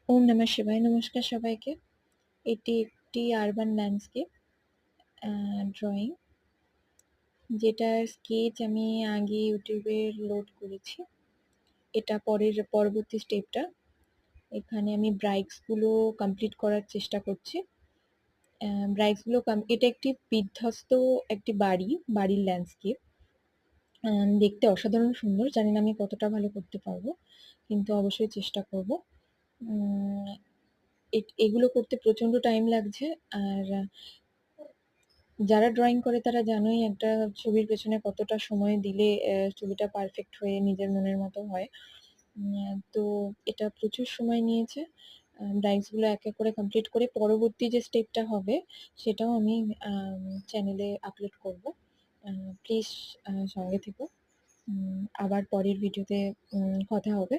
ওম নমঃ শিবায়। নমস্কার সবাইকে। এটি একটি আরবান ল্যান্ডস্কেপ ড্রয়িং, যেটার স্কেচ আমি আগে ইউটিউবে লোড করেছি। এটা পরবর্তী স্টেপটা। এখানে আমি ব্রাইক্সগুলো কমপ্লিট করার চেষ্টা করছি। ব্রাইক্সগুলো এটা একটি বিধ্বস্ত একটি বাড়ির ল্যান্ডস্কেপ। দেখতে অসাধারণ সুন্দর। জানি না আমি কতটা ভালো করতে পারবো, কিন্তু অবশ্যই চেষ্টা করব। এগুলো করতে প্রচণ্ড টাইম লাগছে। আর যারা ড্রয়িং করে তারা জানোই একটা ছবির পেছনে কতটা সময় দিলে ছবিটা পারফেক্ট হয়ে নিজের মনের মতো হয়। তো এটা প্রচুর সময় নিয়েছে। ব্রাইটসগুলো এক এক করে কমপ্লিট করে পরবর্তী যে স্টেপটা হবে সেটাও আমি চ্যানেলে আপলোড করব। প্লিজ সঙ্গে থেকো। আবার পরের ভিডিওতে কথা হবে।